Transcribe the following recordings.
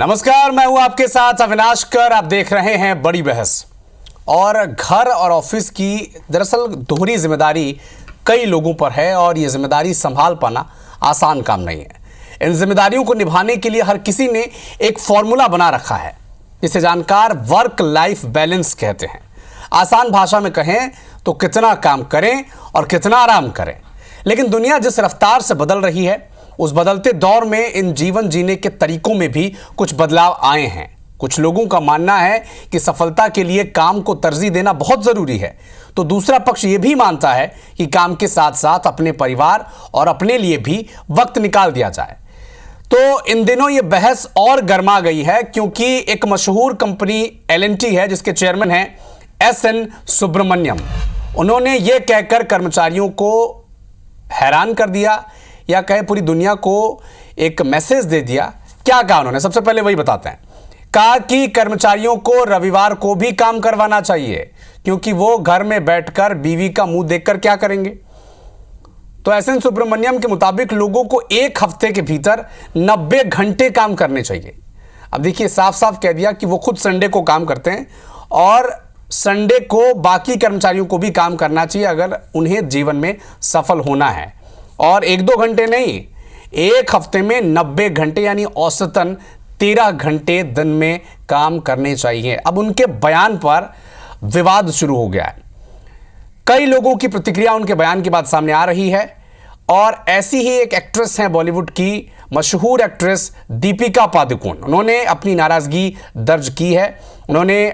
नमस्कार, मैं हूं आपके साथ अविनाश कर। आप देख रहे हैं बड़ी बहस। और घर और ऑफिस की दरअसल दोहरी जिम्मेदारी कई लोगों पर है और ये जिम्मेदारी संभाल पाना आसान काम नहीं है। इन जिम्मेदारियों को निभाने के लिए हर किसी ने एक फॉर्मूला बना रखा है, जिसे जानकार वर्क लाइफ बैलेंस कहते हैं। आसान भाषा में कहें तो कितना काम करें और कितना आराम करें। लेकिन दुनिया जिस रफ्तार से बदल रही है, उस बदलते दौर में इन जीवन जीने के तरीकों में भी कुछ बदलाव आए हैं। कुछ लोगों का मानना है कि सफलता के लिए काम को तरजीह देना बहुत जरूरी है, तो दूसरा पक्ष यह भी मानता है कि काम के साथ साथ अपने परिवार और अपने लिए भी वक्त निकाल दिया जाए। तो इन दिनों यह बहस और गर्मा गई है, क्योंकि एक मशहूर कंपनी L&T है, जिसके चेयरमैन हैं S.N. सुब्रमण्यम। उन्होंने यह कहकर कर्मचारियों को हैरान कर दिया, या कहे पूरी दुनिया को एक मैसेज दे दिया। क्या कहा उन्होंने, सबसे पहले वही बताते हैं। कहा कि कर्मचारियों को रविवार को भी काम करवाना चाहिए, क्योंकि वो घर में बैठकर बीवी का मुंह देखकर क्या करेंगे। तो S.N. सुब्रमण्यम के मुताबिक लोगों को एक हफ्ते के भीतर 90 घंटे काम करने चाहिए। अब देखिए, साफ साफ कह दिया कि वो खुद संडे को काम करते हैं और संडे को बाकी कर्मचारियों को भी काम करना चाहिए अगर उन्हें जीवन में सफल होना है। और 1-2 घंटे नहीं, एक हफ्ते में 90 घंटे यानी औसतन 13 घंटे दिन में काम करने चाहिए। अब उनके बयान पर विवाद शुरू हो गया है। कई लोगों की प्रतिक्रिया उनके बयान के बाद सामने आ रही है। और ऐसी ही एक एक्ट्रेस हैं, बॉलीवुड की मशहूर एक्ट्रेस दीपिका पादुकोण। उन्होंने अपनी नाराजगी दर्ज की है। उन्होंने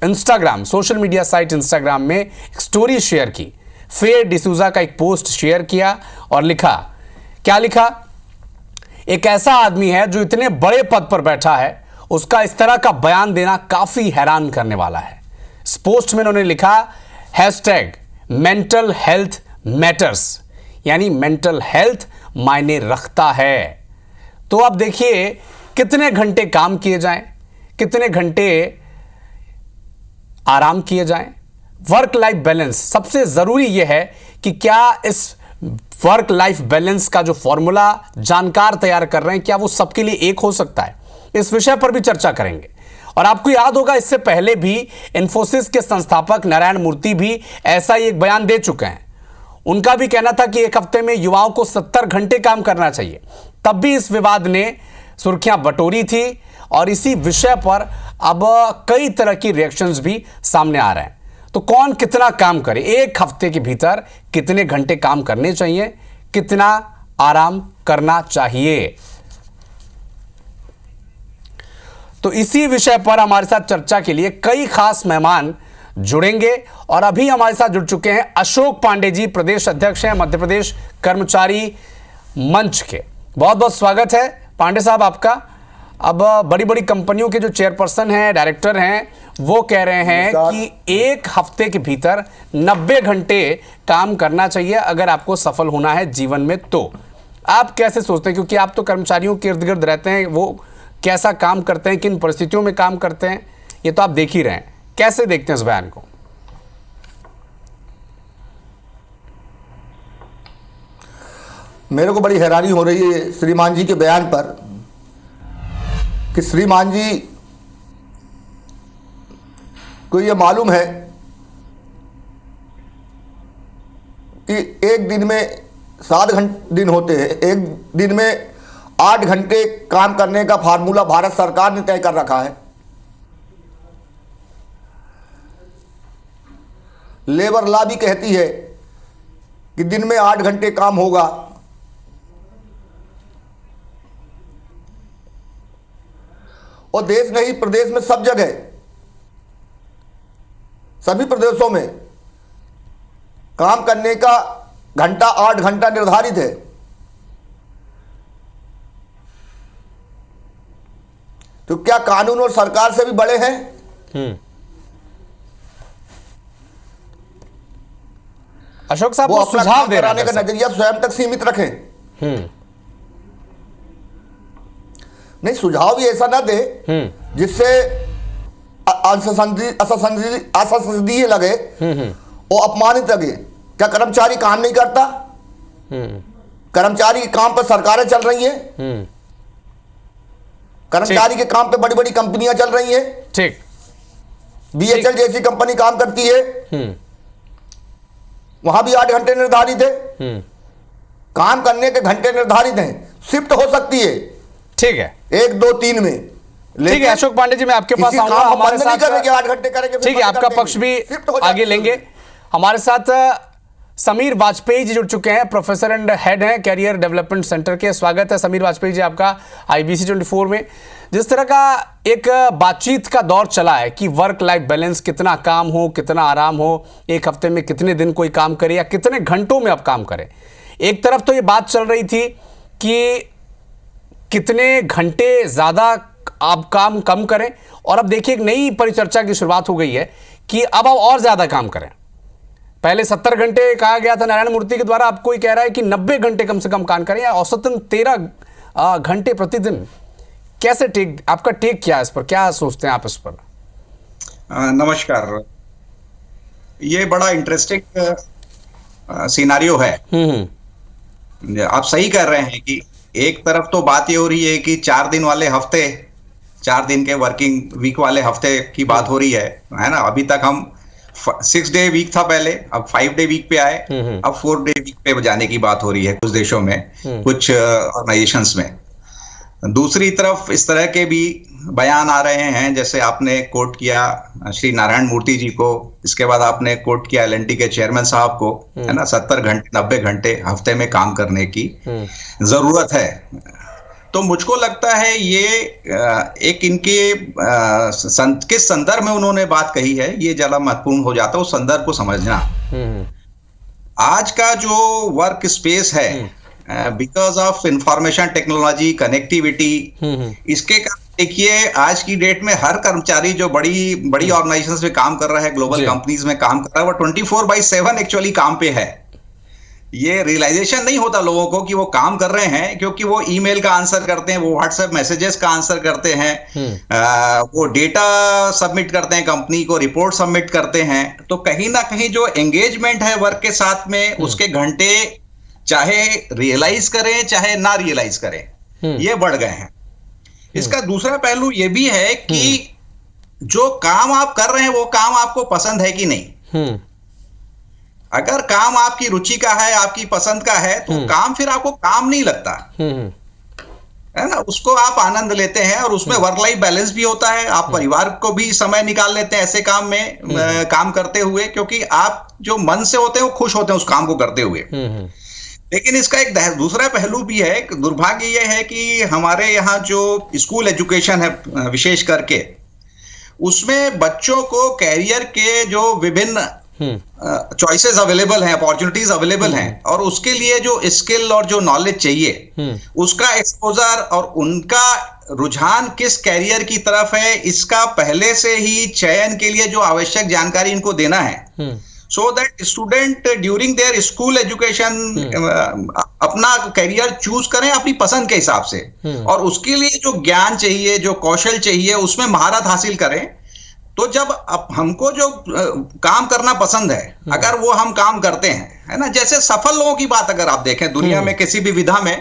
Instagram, social media site Instagram में एक स्टोरी शेयर की। फेयर डिसूजा का एक पोस्ट शेयर किया और लिखा, क्या लिखा? एक ऐसा आदमी है जो इतने बड़े पद पर बैठा है, उसका इस तरह का बयान देना काफी हैरान करने वाला है। इस पोस्ट में उन्होंने लिखा #मेंटल हेल्थ मैटर्स, यानी मेंटल हेल्थ मायने रखता है। तो अब देखिए, कितने घंटे काम किए जाएं, कितने घंटे आराम किए जाएं। वर्क लाइफ बैलेंस, सबसे जरूरी यह है कि क्या इस वर्क लाइफ बैलेंस का जो फॉर्मूला जानकार तैयार कर रहे हैं, क्या वो सबके लिए एक हो सकता है। इस विषय पर भी चर्चा करेंगे। और आपको याद होगा, इससे पहले भी इन्फोसिस के संस्थापक नारायण मूर्ति भी ऐसा ही एक बयान दे चुके हैं। उनका भी कहना था कि एक हफ्ते में युवाओं को 70 घंटे काम करना चाहिए। तब भी इस विवाद ने सुर्खियां बटोरी थी और इसी विषय पर अब कई तरह की रिएक्शंस भी सामने आ रहे हैं। तो कौन कितना काम करे, एक हफ्ते के भीतर कितने घंटे काम करने चाहिए, कितना आराम करना चाहिए। तो इसी विषय पर हमारे साथ चर्चा के लिए कई खास मेहमान जुड़ेंगे। और अभी हमारे साथ जुड़ चुके हैं अशोक पांडे जी, प्रदेश अध्यक्ष हैं मध्य प्रदेश कर्मचारी मंच के। बहुत बहुत स्वागत है पांडे साहब आपका। अब बड़ी बड़ी कंपनियों के जो चेयरपर्सन हैं, डायरेक्टर हैं, वो कह रहे हैं कि एक हफ्ते के भीतर 90 घंटे काम करना चाहिए अगर आपको सफल होना है जीवन में। तो आप कैसे सोचते हैं, क्योंकि आप तो कर्मचारियों के इर्द गिर्द रहते हैं, वो कैसा काम करते हैं, किन परिस्थितियों में काम करते हैं, ये तो आप देख ही रहे हैं। कैसे देखते हैं इस बयान को? मेरे को बड़ी हैरानी हो रही है श्रीमान जी के बयान पर कि श्रीमान जी को ये मालूम है कि एक दिन में 7 घंटे दिन होते हैं, एक दिन में 8 घंटे काम करने का फार्मूला भारत सरकार ने तय कर रखा है। लेबर लॉ भी कहती है कि दिन में 8 घंटे काम होगा। और देश नहीं, प्रदेश में सब जगह, सभी प्रदेशों में काम करने का घंटा 8 घंटा निर्धारित है। तो क्या कानून और सरकार से भी बड़े हैं? अशोक साहब, वो वो अपना सुझाव काम दे कराने रहे का हैं नजरिया स्वयं तक सीमित रखें। नहीं, सुझाव भी ऐसा ना दे जिससे असंसदीय लगे और अपमानित लगे। क्या कर्मचारी काम नहीं करता? कर्मचारी काम पर सरकारें चल रही हैं। कर्मचारी के काम पे बड़ी बड़ी कंपनियां चल रही हैं। ठीक। बीएचएल जैसी कंपनी काम करती है, वहां भी 8 घंटे निर्धारित है। काम करने के घंटे निर्धारित हैं, शिफ्ट हो सकती है। ठीक है, 1 2 3 में। ठीक है अशोक पांडे जी, मैं आपके पास आऊंगा। हमारे साथ 8 घंटे करेंगे, ठीक है, आपका पक्ष भी आगे लेंगे। हमारे साथ समीर वाजपेयी जी जुड़ चुके हैं, प्रोफेसर एंड हेड हैं कैरियर डेवलपमेंट सेंटर के। स्वागत है समीर वाजपेयी जी आपका IBC 24 में। जिस तरह का एक बातचीत का दौर चला है कि वर्क लाइफ बैलेंस, कितना काम हो कितना आराम हो, एक हफ्ते में कितने दिन कोई काम करे या कितने घंटों में आप काम करें। एक तरफ तो ये बात चल रही थी कि कितने घंटे ज़्यादा आप काम कम करें, और अब देखिए एक नई परिचर्चा की शुरुआत हो गई है कि अब आप और ज़्यादा काम करें। पहले 70 घंटे कहा गया था नारायण मूर्ति के द्वारा, अब कोई कह रहा है कि 90 घंटे कम से कम काम करें या औसतन 13 घंटे प्रतिदिन। कैसे आपका टेक क्या है इस पर, क्या सोचते हैं आप इस पर? नमस्कार। ये बड़ा इंटरेस्टिंग सिनारियो है। आप सही कर रहे हैं कि एक तरफ तो बात ये हो रही है कि 4 दिन वाले हफ्ते, 4 दिन के वर्किंग वीक वाले हफ्ते की बात हो रही है ना। अभी तक हम 6 डे वीक था पहले, अब 5 डे वीक पे आए, अब 4 डे वीक पे जाने की बात हो रही है कुछ देशों में, कुछ ऑर्गेनाइजेशंस में। दूसरी तरफ इस तरह के भी बयान आ रहे हैं, जैसे आपने कोट किया श्री नारायण मूर्ति जी को, इसके बाद आपने कोट किया LNT के चेयरमैन साहब को, है ना। 70 घंटे 90 घंटे हफ्ते में काम करने की जरूरत है। तो मुझको लगता है ये एक इनके किस संदर्भ में उन्होंने बात कही है, ये ज्यादा महत्वपूर्ण हो जाता है, उस संदर्भ को समझना। आज का जो वर्क स्पेस है, because of information technology, connectivity, इसके देखिए आज की डेट में हर कर्मचारी जो बड़ी बड़ी ऑर्गेनाइजेशंस में काम कर रहा है, ग्लोबल कंपनीज में काम कर रहा है, वो 24/7 एक्चुअली काम पे है। ये रियलाइजेशन नहीं होता लोगों को कि वो काम कर रहे हैं, क्योंकि वो ईमेल का आंसर करते हैं, वो व्हाट्सएप मैसेजेस का आंसर करते हैं, वो डेटा सबमिट करते हैं, कंपनी को रिपोर्ट सबमिट करते हैं। तो कहीं ना कहीं जो एंगेजमेंट है वर्क के साथ में, उसके घंटे चाहे रियलाइज करें चाहे ना रियलाइज करें, ये बढ़ गए हैं। इसका दूसरा पहलू ये भी है कि जो काम आप कर रहे हैं वो काम आपको पसंद है कि नहीं। अगर काम आपकी रुचि का है, आपकी पसंद का है, तो काम फिर आपको काम नहीं लगता, है ना। उसको आप आनंद लेते हैं और उसमें वर्क लाइफ बैलेंस भी होता है। आप परिवार को भी समय निकाल लेते हैं ऐसे काम में काम करते हुए, क्योंकि आप जो मन से होते हैं वो खुश होते हैं उस काम को करते हुए। लेकिन इसका एक दूसरा पहलू भी है। दुर्भाग्य यह है कि हमारे यहाँ जो स्कूल एजुकेशन है विशेष करके, उसमें बच्चों को कैरियर के जो विभिन्न चॉइसेस अवेलेबल हैं, अपॉर्चुनिटीज अवेलेबल हैं, और उसके लिए जो स्किल और जो नॉलेज चाहिए, उसका एक्सपोजर और उनका रुझान किस कैरियर की तरफ है, इसका पहले से ही चयन के लिए जो आवश्यक जानकारी इनको देना है, so that student during their school education अपना करियर चूज करें अपनी पसंद के हिसाब से, और उसके लिए जो ज्ञान चाहिए, जो कौशल चाहिए, उसमें महारत हासिल करें। तो जब हमको जो काम करना पसंद है, अगर वो हम काम करते हैं, है ना, जैसे सफल लोगों की बात अगर आप देखें दुनिया में किसी भी विधा में,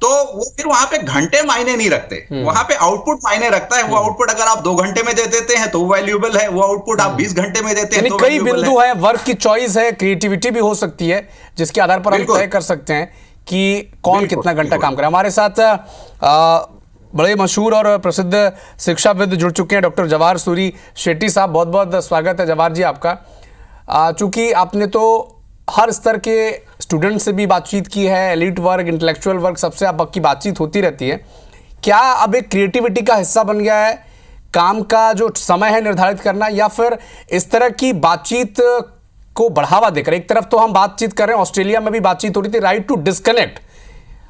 तो वो फिर वहां पे घंटे मायने नहीं रखते, वहां पे आउटपुट मायने रखता है। वो आउटपुट अगर आप 2 घंटे में दे देते हैं तो वो वैल्यूएबल है, वो आउटपुट आप 20 घंटे में देते हैं तो कई बिंदु है, वर्क की चॉइस है, क्रिएटिविटी भी हो सकती है, जिसके आधार पर हम तय कर सकते हैं कि कौन कितना घंटा काम करे। हमारे साथ बड़े मशहूर और प्रसिद्ध शिक्षाविद जुड़ चुके हैं, डॉक्टर जवाहर सूरी शेट्टी साहब। बहुत बहुत स्वागत है जवाहर जी आपका। चूंकि आपने तो हर स्तर के स्टूडेंट से भी बातचीत की है, एलीट वर्ग, इंटेलेक्चुअल वर्ग, सबसे आपकी बातचीत होती रहती है। क्या अब एक क्रिएटिविटी का हिस्सा बन गया है काम का जो समय है निर्धारित करना, या फिर इस तरह की बातचीत को बढ़ावा देकर? एक तरफ तो हम बातचीत कर रहे हैं, ऑस्ट्रेलिया में भी बातचीत हो रही थी, राइट टू डिस्कनेक्ट,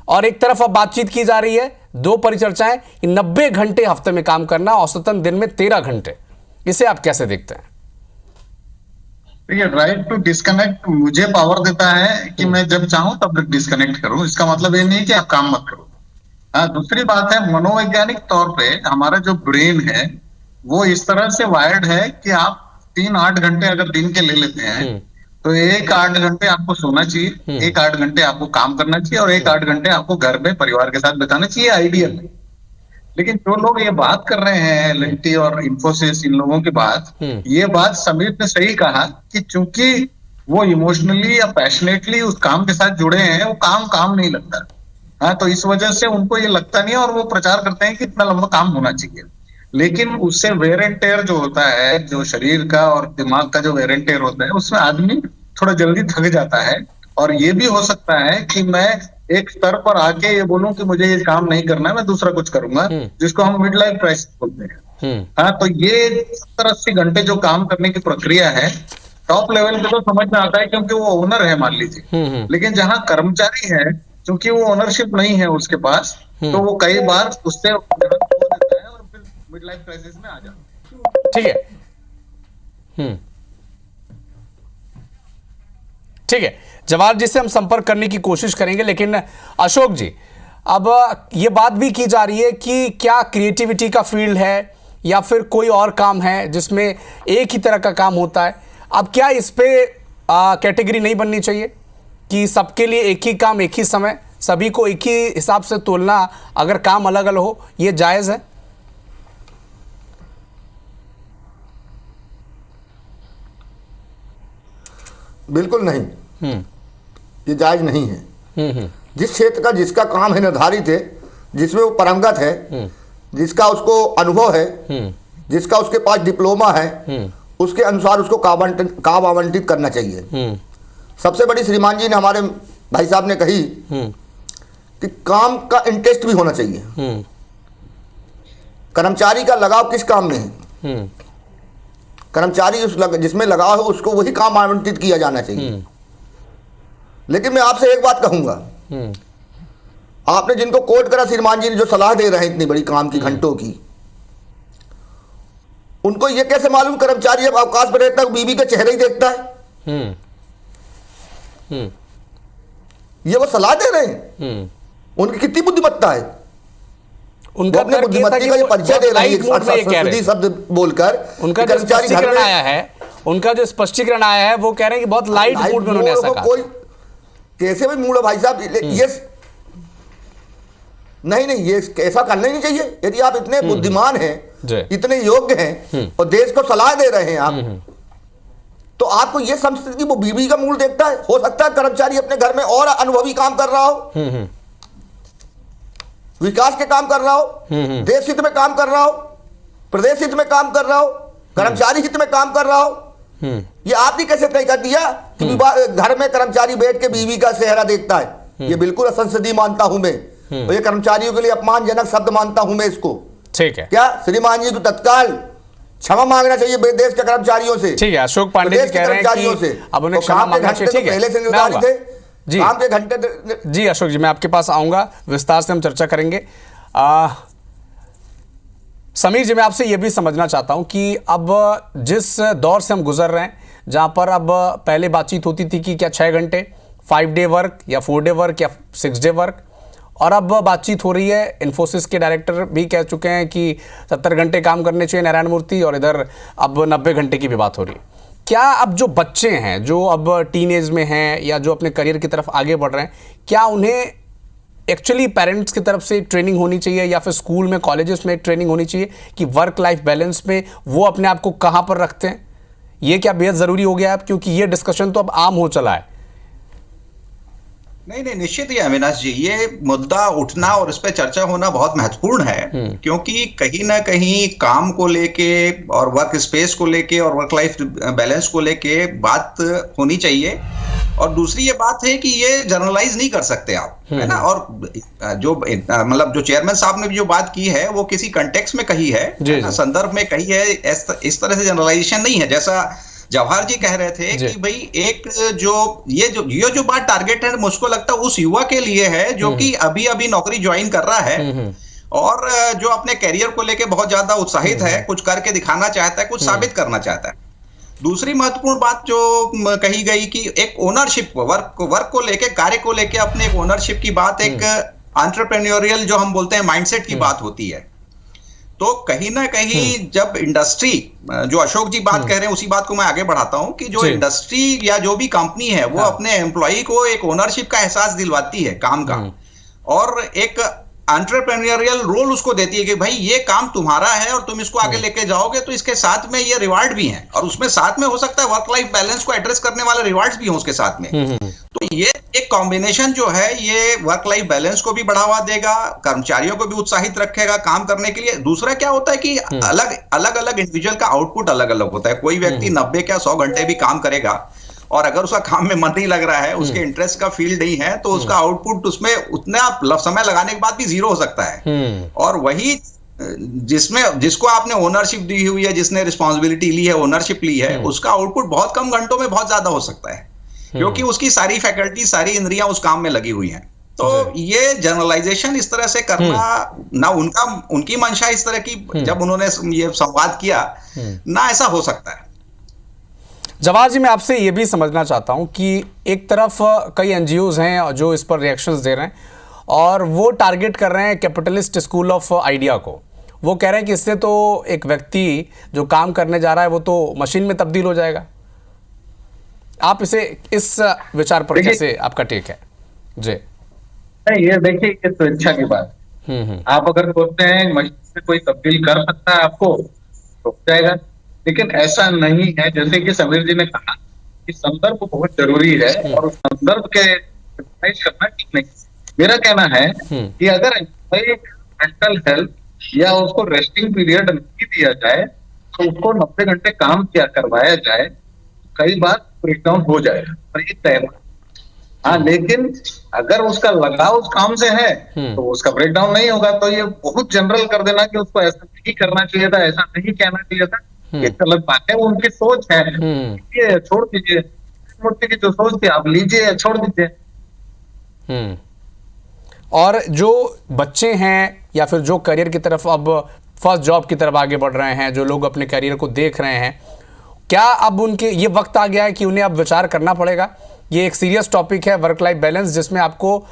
और एक तरफ अब बातचीत की जा रही है, 2 परिचर्चाएं, 90 घंटे हफ्ते में काम करना, औसतन दिन में 13 घंटे। इसे आप कैसे देखते हैं? देखिए, राइट टू डिस्कनेक्ट मुझे पावर देता है कि मैं जब चाहूं तब डिस्कनेक्ट करूं। इसका मतलब ये नहीं कि आप काम मत करो। हाँ, दूसरी बात है, मनोवैज्ञानिक तौर पे हमारा जो ब्रेन है वो इस तरह से वायर्ड है कि आप 3-8 घंटे अगर दिन के ले लेते हैं तो 1-8 घंटे आपको सोना चाहिए, 1-8 घंटे आपको काम करना चाहिए, और 1-8 घंटे आपको घर में परिवार के साथ बिताना चाहिए आइडियल। लेकिन जो लोग ये बात कर रहे हैं L&T और इन्फोसिस, इन लोगों की बात, ये बात समीर ने सही कहा कि चूंकि वो इमोशनली या पैशनेटली उस काम के साथ जुड़े हैं, वो काम नहीं लगता। हाँ, तो इस वजह से उनको ये लगता नहीं है और वो प्रचार करते हैं कि इतना लंबा काम होना चाहिए। लेकिन उससे वेयर एंड टेयर जो होता है, जो शरीर का और दिमाग का जो वेयर एंड टेयर होता है, उसमें आदमी थोड़ा जल्दी थक जाता है। और ये भी हो सकता है कि मैं एक स्तर पर आके ये बोलूं कि मुझे ये काम नहीं करना है, मैं दूसरा कुछ करूंगा, जिसको हम मिड लाइफ क्राइसिस बोलते हैं। हाँ, तो ये 70-80 घंटे जो काम करने की प्रक्रिया है, टॉप लेवल पे तो समझ में आता है क्योंकि वो ओनर है, मान लीजिए। लेकिन जहां कर्मचारी है, क्योंकि वो ओनरशिप नहीं है उसके पास, तो वो कई बार उससे देता है और फिर मिड लाइफ क्राइसिस में आ जाता है। ठीक है, ठीक है। जवाहर जी से हम संपर्क करने की कोशिश करेंगे, लेकिन अशोक जी, अब ये बात भी की जा रही है कि क्या क्रिएटिविटी का फील्ड है या फिर कोई और काम है जिसमें एक ही तरह का काम होता है। अब क्या इस पे कैटेगरी नहीं बननी चाहिए कि सबके लिए एक ही काम, एक ही समय, सभी को एक ही हिसाब से तोलना, अगर काम अलग अलग हो, ये जायज है? बिल्कुल नहीं, ये जायज नहीं है। जिस क्षेत्र का जिसका काम है निर्धारित है, जिसमें वो पारंगत है, जिसका उसको अनुभव है, जिसका उसके पास डिप्लोमा है, उसके अनुसार उसको काम आवंटित करना चाहिए। सबसे बड़ी श्रीमान जी ने, हमारे भाई साहब ने कही कि काम का इंटरेस्ट भी होना चाहिए। कर्मचारी का लगाव किस काम में है, कर्मचारी जिसमें लगाव है उसको वही काम आवंटित किया जाना चाहिए। लेकिन मैं आपसे एक बात कहूंगा, आपने जिनको कोट करा, श्रीमान जी ने जो सलाह दे रहे हैं इतनी बड़ी काम की, घंटों की, उनको ये कैसे मालूम कर्मचारी जब अवकाश पर रहता है बीवी के चेहरे ही देखता है? ये वो सलाह दे रहे हैं, उनकी कितनी बुद्धिमत्ता है। उनका अपने बुद्धिमत्ता का परिचय दे रहे हैं शब्द बोलकर। उनका जो स्पष्टीकरण आया है, उनका जो स्पष्टीकरण आया है, वो कह रहे हैं कि बहुत लाइट मूड में उन्होंने ऐसा कहा। कोई कैसे भी मूड है भाई साहब, ये नहीं, ये ऐसा करना ही नहीं चाहिए। यदि आप इतने बुद्धिमान हैं, इतने योग्य हैं और देश को सलाह दे रहे हैं आप, तो आपको ये समझते कि वो बीवी का मूड देखता है। हो सकता है कर्मचारी अपने घर में और अनुभवी काम कर रहा हो, विकास के काम कर रहा हो, देश हित में काम कर रहा हो, प्रदेश हित में काम कर रहा हो, कर्मचारी हित में काम कर रहा हो। ये आपने कैसे तय कर दिया कि घर में कर्मचारी बैठ के बीवी का चेहरा देखता है? ये बिल्कुल असंसदीय मानता हूं मैं, और ये कर्मचारियों के लिए अपमानजनक शब्द मानता हूं मैं इसको। ठीक है, क्या श्रीमान जी को तत्काल क्षमा मांगना चाहिए देश के कर्मचारियों से। ठीक है, अशोक पांडे जी कह रहे हैं कि अब उन्हें क्षमा मांगना चाहिए। ठीक है, पहले से निर्धारित थे जी, काम के घंटे। जी अशोक जी, मैं आपके पास आऊंगा, विस्तार से हम चर्चा करेंगे। समीर जी, मैं आपसे यह भी समझना चाहता हूं कि अब जिस दौर से हम गुजर रहे हैं, जहां पर अब पहले बातचीत होती थी कि क्या 6 घंटे 5 डे वर्क या 4 डे वर्क या 6 डे वर्क, और अब बातचीत हो रही है, इन्फोसिस के डायरेक्टर भी कह चुके हैं कि 70 घंटे काम करने चाहिए नारायण मूर्ति, और इधर अब 90 घंटे की भी बात हो रही है। क्या अब जो बच्चे हैं, जो अब टीन एज में हैं या जो अपने करियर की तरफ आगे बढ़ रहे हैं, क्या उन्हें एक्चुअली पेरेंट्स की तरफ से ट्रेनिंग होनी चाहिए या फिर स्कूल में, कॉलेजेस में ट्रेनिंग होनी चाहिए कि वर्क लाइफ बैलेंस में वो अपने आप को कहाँ पर रखते हैं? ये क्या बेहद ज़रूरी हो गया है? क्योंकि ये डिस्कशन तो अब आम हो चला है। नहीं, निश्चित ही अविनाश जी, ये मुद्दा उठना और इस पे चर्चा होना बहुत महत्वपूर्ण है, क्योंकि कहीं ना कहीं काम को लेके और वर्क स्पेस को लेके और वर्क लाइफ बैलेंस को लेके बात होनी चाहिए। और दूसरी ये बात है कि ये जनरलाइज नहीं कर सकते आप, है ना। और जो मतलब जो चेयरमैन साहब ने भी जो बात की है, वो किसी कंटेक्स्ट में कही है, संदर्भ में कही है, इस तरह से जनरलाइजेशन नहीं है। जैसा जवाहर जी कह रहे थे कि भाई एक जो बात टारगेट है, मुझको लगता है उस युवा के लिए है जो कि अभी अभी नौकरी ज्वाइन कर रहा है और जो अपने करियर को लेके बहुत ज्यादा उत्साहित है, कुछ करके दिखाना चाहता है, कुछ साबित करना चाहता है। दूसरी महत्वपूर्ण बात जो कही गई कि एक ओनरशिप, वर्क को लेके, कार्य को लेके अपने एक ओनरशिप की बात, एक एंटरप्रेन्योरियल जो हम बोलते हैं माइंडसेट की बात होती है। तो कहीं ना कहीं जब इंडस्ट्री, जो अशोक जी बात कह रहे हैं, उसी बात को मैं आगे बढ़ाता हूं कि जो इंडस्ट्री या जो भी कंपनी है, वो अपने एम्प्लॉय को एक ओनरशिप का एहसास दिलवाती है काम का, और एक एंटरप्रेन्योरियल रोल उसको देती है कि भाई ये काम तुम्हारा है और तुम इसको आगे लेके जाओगे, तो इसके साथ में ये रिवार्ड भी हैं, और उसमें साथ में हो सकता है वर्क लाइफ बैलेंस को एड्रेस करने वाले रिवार्ड्स भी हों उसके साथ में। तो ये एक कॉम्बिनेशन जो है ये वर्क लाइफ बैलेंस को भी बढ़ावा देगा, कर्मचारियों को भी उत्साहित रखेगा काम करने के लिए। दूसरा क्या होता है कि अलग अलग इंडिविजुअल का आउटपुट अलग अलग होता है। कोई व्यक्ति 90 या 100 घंटे भी काम करेगा और अगर उसका काम में मन नहीं लग रहा है, उसके इंटरेस्ट का फील्ड नहीं है, तो उसका आउटपुट उसमें उतना समय लगाने के बाद भी जीरो हो सकता है। और वही जिसको आपने ओनरशिप दी हुई है, जिसने रिस्पॉन्सिबिलिटी ली है, ओनरशिप ली है, उसका आउटपुट बहुत कम घंटों में बहुत ज्यादा हो सकता है, क्योंकि उसकी सारी फैकल्टी, सारी इंद्रियां उस काम में लगी हुई हैं। तो ये जनरलाइजेशन इस तरह से करना ना उनकी मंशा इस तरह की, जब उन्होंने ये संवाद किया ना, ऐसा हो सकता है। जवाहर जी, मैं आपसे ये भी समझना चाहता हूं कि एक तरफ कई एनजीओज हैं जो इस पर रिएक्शंस दे रहे हैं और वो टारगेट कर रहे हैं कैपिटलिस्ट स्कूल ऑफ आइडिया को। वो कह रहे हैं कि इससे तो एक व्यक्ति जो काम करने जा रहा है वो तो मशीन में तब्दील हो जाएगा। आप इस विचार पर कैसे, आपका टेक है? जी नहीं, ये देखिए, ये स्वेच्छा की बात। आप अगर सोचते हैं मशीन से कोई तब्दील कर सकता है आपको, तो हो जाएगा, लेकिन ऐसा नहीं है। जैसे कि समीर जी ने कहा कि संदर्भ बहुत जरूरी है और उस संदर्भ के करना ठीक नहीं। मेरा कहना है कि अगर मेंटल हेल्थ या उसको रेस्टिंग पीरियड नहीं दिया जाए, तो उसको 90 घंटे काम किया करवाया जाए, कई बार ब्रेकडाउन हो जाएगा, और ये तय है। हाँ, लेकिन अगर उसका लगाव उस काम से है तो उसका ब्रेकडाउन नहीं होगा। तो ये बहुत जनरल कर देना कि उसको ऐसा नहीं करना चाहिए था, ऐसा नहीं कहना चाहिए था, ये गलत बात है। वो उनकी सोच है, ये छोड़ दीजिए, मूर्ति की जो सोच थी आप लीजिए, छोड़ दीजिए। और जो बच्चे हैं या फिर जो करियर की तरफ, अब फर्स्ट जॉब की तरफ आगे बढ़ रहे हैं, जो लोग अपने करियर को देख रहे हैं, क्या अब उनके ये वक्त आ गया है कि उन्हें अब विचार करना पड़ेगा? ये एक सीरियस टॉपिक है, वर्क लाइफ बैलेंस, जिसमें आपको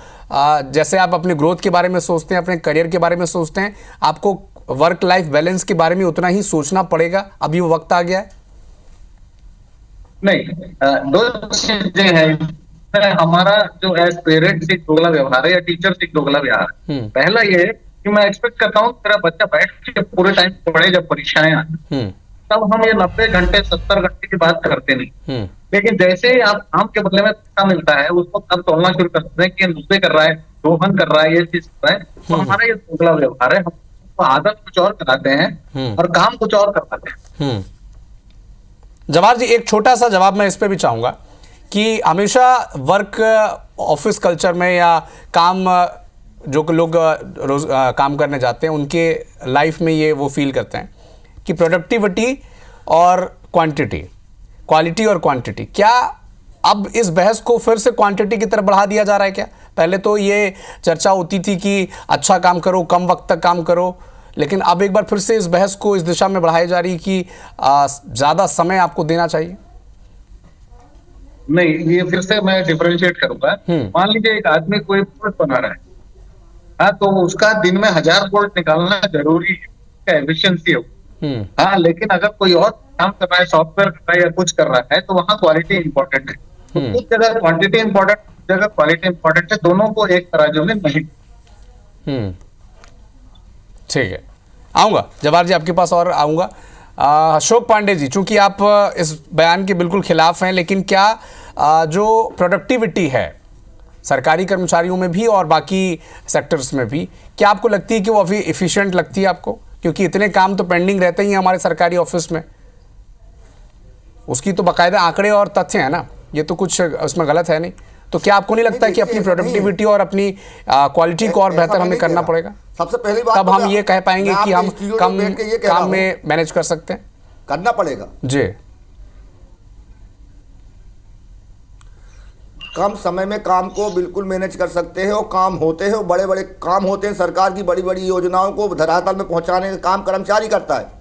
जैसे आप अपने ग्रोथ के बारे में सोचते हैं, अपने करियर के बारे में सोचते हैं, आपको वर्क लाइफ बैलेंस के बारे में उतना ही सोचना पड़ेगा। अभी वो वक्त आ गया है? नहीं, दो चीजें हैं। हमारा जो एज पेरेंट से दोगला व्यवहार है या टीचर से दोगला व्यवहार है। पहला ये कि मैं एक्सपेक्ट करता हूँ मेरा बच्चा बैठ के पूरे टाइम पढ़े, जब परीक्षाएं आए तब हम ये 90 घंटे 70 घंटे की बात करते नहीं। लेकिन जैसे ही आप काम के बदले में पैसा मिलता है, उसको तब तोड़ना शुरू करते हैं कि 90 कर रहा है, दोहन कर रहा है, ये चीज कर रहा है। तो हमारा ये दोगला व्यवहार है। हम आदत कुछ और कराते हैं और काम कुछ और करवाते हैं। जवाहर जी, एक छोटा सा जवाब मैं इस पे भी चाहूंगा कि हमेशा वर्क ऑफिस कल्चर में या काम, जो लोग रोज काम करने जाते हैं, उनके लाइफ में ये वो फील करते हैं कि प्रोडक्टिविटी और क्वांटिटी, क्वालिटी और क्वांटिटी, क्या अब इस बहस को फिर से क्वांटिटी की तरफ बढ़ा दिया जा रहा है क्या? पहले तो ये चर्चा होती थी कि अच्छा काम करो, कम वक्त तक काम करो, लेकिन अब एक बार फिर से इस बहस को इस दिशा में बढ़ाई जा रही कि ज़्यादा समय आपको देना चाहिए। नहीं, ये फिर से मैं डिफरेंशिएट करूंगा। मान लीजिए एक आदमी कोई प्रोडक्ट बना रहा है, हाँ, तो उसका दिन में 1000 वोल्ट निकालना जरूरी है, एफिशिएंसी हो। हाँ, लेकिन अगर कोई और काम कर रहा है, सॉफ्टवेयर कर रहा है या कुछ कर रहा है, तो वहाँ क्वालिटी इंपॉर्टेंट है। तो कुछ जगह क्वांटिटी इंपॉर्टेंट, कुछ जगह क्वालिटी इंपॉर्टेंट है, दोनों को एक तराजू में नहीं। ठीक है, आऊँगा जवाहर जी आपके पास और आऊँगा। अशोक पांडे जी, चूंकि आप इस बयान के बिल्कुल खिलाफ हैं, लेकिन क्या जो प्रोडक्टिविटी है सरकारी कर्मचारियों में भी और बाकी सेक्टर्स में भी, क्या आपको लगती है कि वो अभी एफिशिएंट लगती है आपको? क्योंकि इतने काम तो पेंडिंग रहते ही हैं हमारे सरकारी ऑफिस में, उसकी तो बाकायदा आंकड़े और तथ्य हैं ना, ये तो कुछ उसमें गलत है नहीं। तो क्या आपको नहीं लगता कि अपनी प्रोडक्टिविटी और अपनी क्वालिटी को और बेहतर हमें करना पड़ेगा? सबसे पहली बात, तब हम ये कह पाएंगे कि हम कम काम में मैनेज कर सकते हैं। करना पड़ेगा जी। कम समय में काम को बिल्कुल मैनेज कर सकते हैं, और काम होते हैं, बड़े बड़े काम होते हैं, सरकार की बड़ी बड़ी योजनाओं को धरातल में पहुंचाने का काम कर्मचारी करता है।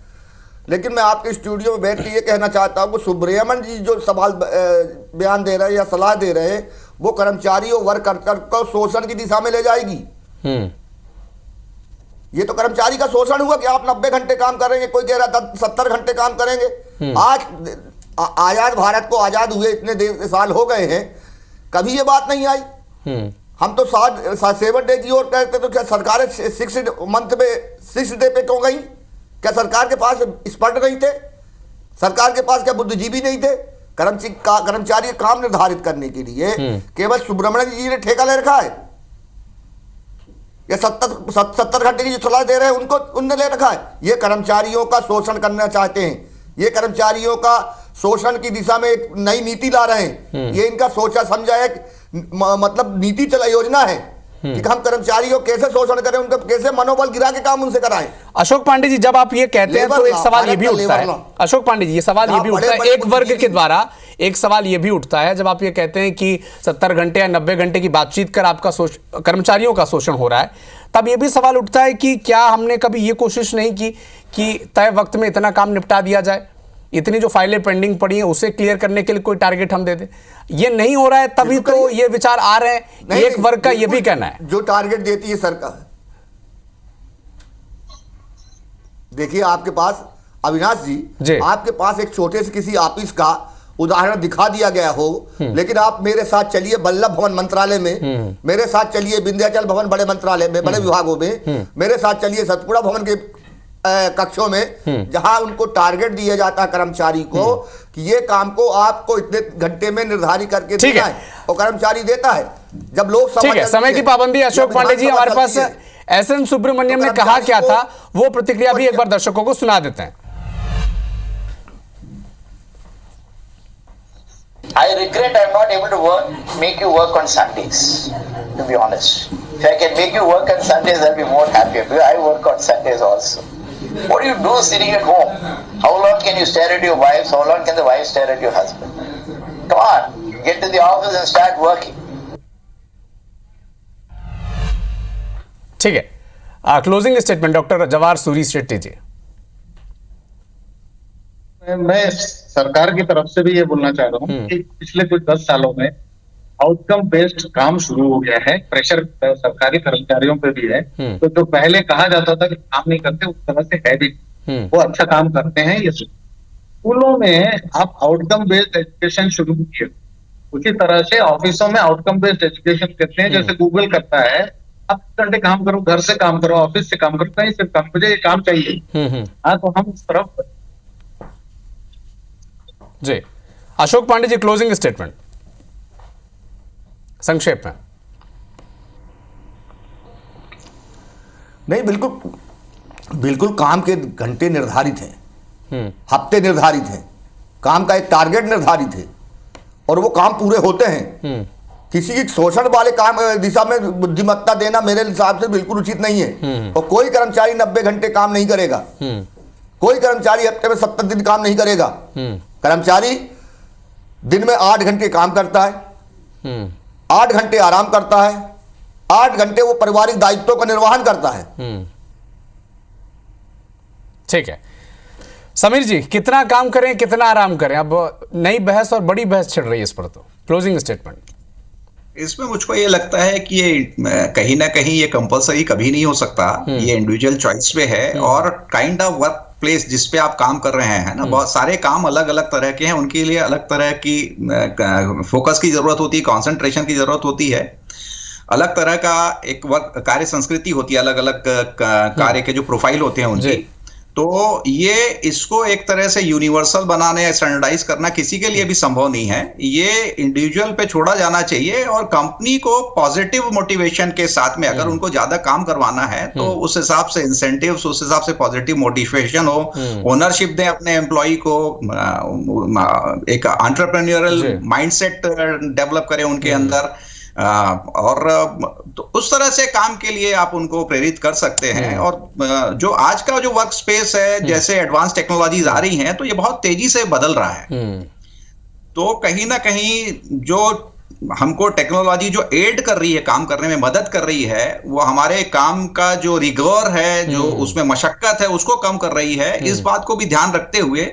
लेकिन मैं आपके स्टूडियो में बैठ के ये कहना चाहता हूँ कि सुब्रमण्यम जी जो सवाल बयान दे रहे हैं या सलाह दे रहे हैं, वो कर्मचारी और वर्कर को शोषण की दिशा में ले जाएगी। ये तो कर्मचारी का शोषण हुआ कि आप 90 घंटे काम करेंगे, कोई कह रहा 70 घंटे काम करेंगे। आज आजाद भारत को आजाद हुए इतने साल हो गए हैं, कभी ये बात नहीं आई। हम तो 7 डे की ओर कहते, तो क्या सरकार 6 मंथ में 6 डे पे क्यों गई? क्या सरकार के पास एक्सपर्ट नहीं थे? सरकार के पास क्या बुद्धिजीवी नहीं थे? कर्मचारी काम निर्धारित करने के लिए केवल सुब्रमण्यम जी ने ठेका ले रखा है, या 70 घंटे की जो सलाह दे रहे हैं उनने ले रखा है? ये कर्मचारियों का शोषण करना चाहते हैं, ये कर्मचारियों का शोषण की दिशा में एक नई नीति ला रहे हैं। ये इनका सोचा समझा एक मतलब नीति चला योजना है कि हम कर्मचारियों कैसे शोषण करें, उनका कैसे मनोबल गिरा के काम उनसे कराएं। अशोक पांडे जी, जब आप ये कहते हैं तो एक सवाल ये भी उठता है, अशोक पांडे जी, ये सवाल ये भी उठता है एक वर्ग के द्वारा, एक सवाल ये भी उठता है जब आप ये कहते हैं कि 70 घंटे या 90 घंटे की बातचीत कर आपका कर्मचारियों का शोषण हो रहा है, तब ये भी सवाल उठता है कि क्या हमने कभी ये कोशिश नहीं की कि तय वक्त में इतना काम निपटा दिया जाए, इतनी जो फाइलें पेंडिंग पड़ी हैं उसे क्लियर करने के लिए कोई टारगेट हम दे दें? ये नहीं हो रहा है, तभी तो ये विचार आ रहे हैं। एक वर्ग का ये भी कहना है जो टारगेट देती है सरकार। देखिए आपके पास अविनाश जी, आपके पास एक छोटे से किसी ऑफिस का उदाहरण दिखा दिया गया हो, लेकिन आप मेरे साथ चलिए वल्लभ भवन मंत्रालय में, मेरे साथ चलिए विंध्याचल भवन बड़े मंत्रालय में, बड़े विभागों में, मेरे साथ चलिए सतपुड़ा भवन के कक्षों में, जहां उनको टारगेट दिया जाता है कर्मचारी को कि ये काम को आपको इतने घंटे में निर्धारित करके देना है, और कर्मचारी देता है। जब लोग ठीक है, समय की पाबंदी। अशोक पांडे जी, हमारे पास एसएन सुब्रमण्यम ने कहा क्या था, वो प्रतिक्रिया भी एक बार दर्शकों को सुना देते हैं। I regret I'm not able to make you work on Sundays, to be honest. If I can make you work on Sundays, I'll be more happier, because I work on Sundays also. What do you do sitting at home? How long can you stare at your wives? How long can the wife stare at your husband? Come on, get to the office and start working. ठीक है, closing statement doctor Jawahar Suri Shetty ji. मैं सरकार की तरफ से भी ये बोलना चाह रहा हूँ कि पिछले कुछ 10 सालों में आउटकम बेस्ड काम शुरू हो गया है, प्रेशर सरकारी कर्मचारियों पे भी है। तो जो पहले कहा जाता था कि काम नहीं करते, उस तरह से है भी, वो अच्छा काम करते हैं। ये स्कूलों में आप आउटकम बेस्ड एजुकेशन शुरू किए, उसी तरह से ऑफिसों में आउटकम बेस्ड एजुकेशन करते हैं। जैसे गूगल करता है, आप घंटे काम करो, घर से काम करो, ऑफिस से काम करो, कहीं से काम, मुझे ये काम चाहिए। हाँ, तो हम उस तरफ जी। अशोक पांडे जी, क्लोजिंग स्टेटमेंट संक्षेप में। नहीं, बिल्कुल काम के घंटे निर्धारित हैं, हफ्ते निर्धारित हैं, काम का एक टारगेट निर्धारित है, और वो काम पूरे होते हैं। किसी की शोषण वाले काम दिशा में बुद्धिमत्ता देना मेरे हिसाब से बिल्कुल उचित नहीं है। और कोई कर्मचारी 90 घंटे काम नहीं करेगा, कोई कर्मचारी हफ्ते में 70 दिन काम नहीं करेगा। कर्मचारी दिन में 8 घंटे काम करता है, 8 घंटे आराम करता है, 8 घंटे वो पारिवारिक दायित्वों का निर्वहन करता है। ठीक है समीर जी, कितना काम करें कितना आराम करें, अब नई बहस और बड़ी बहस छिड़ रही है इस पर, तो क्लोजिंग स्टेटमेंट। इसमें मुझको ये लगता है कि ये कहीं ना कहीं ये कंपलसरी कभी नहीं हो सकता, ये इंडिविजुअल चॉइस पे है। और काइंड ऑफ वर्क प्लेस जिस पे आप काम कर रहे हैं ना, बहुत सारे काम अलग अलग तरह के हैं, उनके लिए अलग तरह की फोकस की जरूरत होती है, कंसंट्रेशन की जरूरत होती है, अलग तरह का एक वर्क कार्य संस्कृति होती है, अलग अलग कार्य के जो प्रोफाइल होते हैं उनकी। तो ये इसको एक तरह से यूनिवर्सल बनाने या स्टैंडर्डाइज करना किसी के लिए भी संभव नहीं है, ये इंडिविजुअल पे छोड़ा जाना चाहिए। और कंपनी को पॉजिटिव मोटिवेशन के साथ में, अगर उनको ज्यादा काम करवाना है तो उस हिसाब से इंसेंटिव्स, उस हिसाब से पॉजिटिव मोटिवेशन हो, ओनरशिप दें अपने एम्प्लॉय को, एक एंटरप्रेन्योरल माइंडसेट डेवलप करें उनके अंदर, और तो उस तरह से काम के लिए आप उनको प्रेरित कर सकते हैं। और जो आज का जो वर्क स्पेस है, जैसे एडवांस टेक्नोलॉजीज आ रही हैं, तो ये बहुत तेजी से बदल रहा है। तो कहीं ना कहीं जो हमको टेक्नोलॉजी जो एड कर रही है, काम करने में मदद कर रही है, वो हमारे काम का जो रिगोर है, जो उसमें मशक्कत है, उसको कम कर रही है। इस बात को भी ध्यान रखते हुए,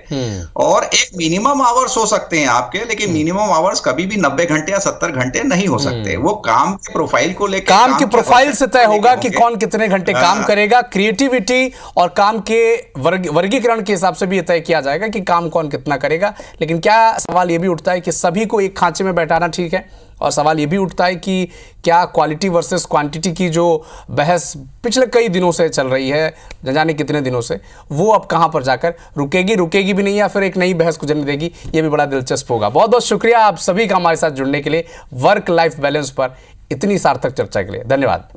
और एक मिनिमम आवर्स हो सकते हैं आपके, लेकिन मिनिमम आवर्स कभी भी 90 घंटे या 70 घंटे नहीं हो सकते। वो काम के प्रोफाइल को लेकर, काम के प्रोफाइल से तय होगा कि कौन कितने घंटे काम करेगा। क्रिएटिविटी और काम के वर्गीकरण के हिसाब से भी तय किया जाएगा कि काम कौन कितना करेगा। लेकिन क्या सवाल यह भी उठता है कि सभी को एक खांचे में बैठाना ठीक है? और सवाल ये भी उठता है कि क्या क्वालिटी वर्सेस क्वांटिटी की जो बहस पिछले कई दिनों से चल रही है, न जाने कितने दिनों से, वो अब कहाँ पर जाकर रुकेगी भी नहीं, या फिर एक नई बहस को जन्म देगी, ये भी बड़ा दिलचस्प होगा। बहुत बहुत शुक्रिया आप सभी का हमारे साथ जुड़ने के लिए, वर्क लाइफ बैलेंस पर इतनी सार्थक चर्चा के लिए। धन्यवाद।